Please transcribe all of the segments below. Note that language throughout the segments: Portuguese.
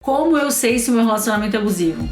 Como eu sei se o meu relacionamento é abusivo?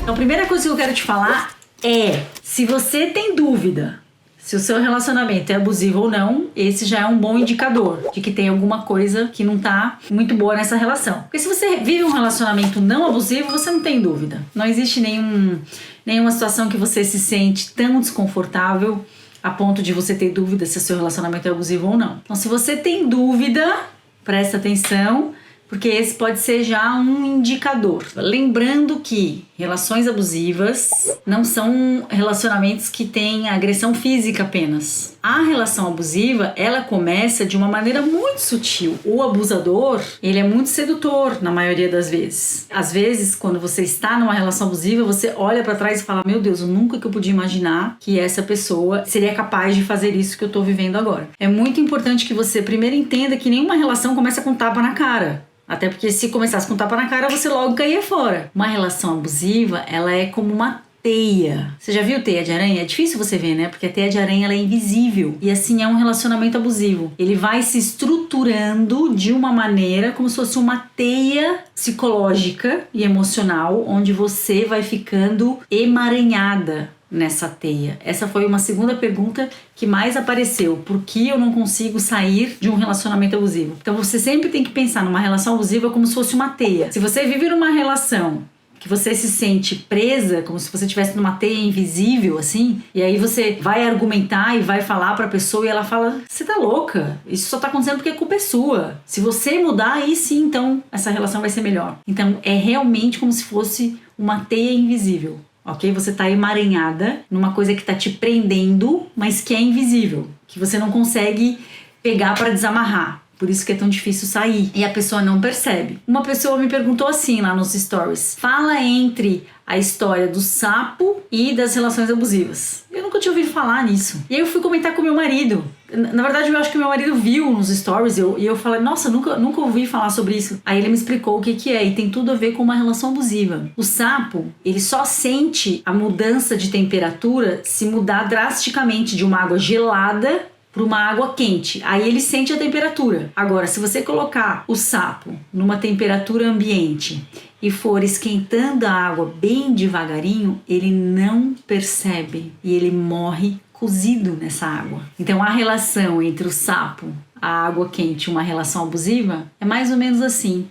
Então, a primeira coisa que eu quero te falar é, se você tem dúvida se o seu relacionamento é abusivo ou não, esse já é um bom indicador de que tem alguma coisa que não tá muito boa nessa relação. Porque se você vive um relacionamento não abusivo, você não tem dúvida. Não existe nenhuma situação que você se sente tão desconfortável a ponto de você ter dúvida se o seu relacionamento é abusivo ou não. Então, se você tem dúvida, presta atenção, porque esse pode ser já um indicador. Lembrando que relações abusivas não são relacionamentos que têm agressão física apenas. A relação abusiva, ela começa de uma maneira muito sutil. O abusador, ele é muito sedutor na maioria das vezes. Às vezes, quando você está numa relação abusiva, você olha pra trás e fala: meu Deus, nunca que eu podia imaginar que essa pessoa seria capaz de fazer isso que eu tô vivendo agora. É muito importante que você primeiro entenda que nenhuma relação começa com tapa na cara. Até porque se começasse com tapa na cara, você logo caía fora. Uma relação abusiva, ela é como uma teia. Você já viu teia de aranha? É difícil você ver, né? Porque a teia de aranha, ela é invisível. E assim é um relacionamento abusivo. Ele vai se estruturando de uma maneira como se fosse uma teia psicológica e emocional, onde você vai ficando emaranhada nessa teia. Essa foi uma segunda pergunta que mais apareceu. Por que eu não consigo sair de um relacionamento abusivo? Então você sempre tem que pensar numa relação abusiva como se fosse uma teia. Se você vive numa relação que você se sente presa, como se você estivesse numa teia invisível, assim, e aí você vai argumentar e vai falar pra pessoa e ela fala: você tá louca, isso só tá acontecendo porque a culpa é sua. Se você mudar, aí sim, então, essa relação vai ser melhor. Então, é realmente como se fosse uma teia invisível. Ok? Você tá emaranhada numa coisa que tá te prendendo, mas que é invisível, que você não consegue pegar para desamarrar. Por isso que é tão difícil sair. E a pessoa não percebe. Uma pessoa me perguntou assim lá nos stories: fala entre a história do sapo e das relações abusivas. Eu nunca tinha ouvido falar nisso. E aí eu fui comentar com meu marido. Na verdade, eu acho que meu marido viu nos stories e eu falei: nossa, nunca ouvi falar sobre isso. Aí ele me explicou o que é, e tem tudo a ver com uma relação abusiva. O sapo, ele só sente a mudança de temperatura se mudar drasticamente de uma água gelada para uma água quente. Aí ele sente a temperatura. Agora, se você colocar o sapo numa temperatura ambiente e for esquentando a água bem devagarinho, ele não percebe e ele morre cozido nessa água. Então a relação entre o sapo, a água quente e uma relação abusiva é mais ou menos assim.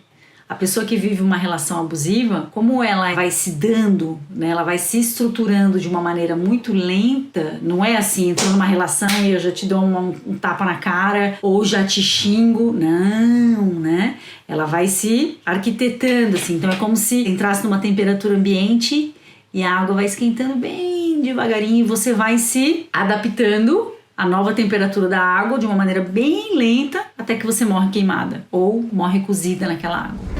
A pessoa que vive uma relação abusiva, como ela vai se dando, né, ela vai se estruturando de uma maneira muito lenta, não é assim, entrou numa relação e eu já te dou um tapa na cara ou já te xingo, não, né? Ela vai se arquitetando, assim, então é como se entrasse numa temperatura ambiente e a água vai esquentando bem devagarinho e você vai se adaptando à nova temperatura da água de uma maneira bem lenta até que você morre queimada ou morre cozida naquela água.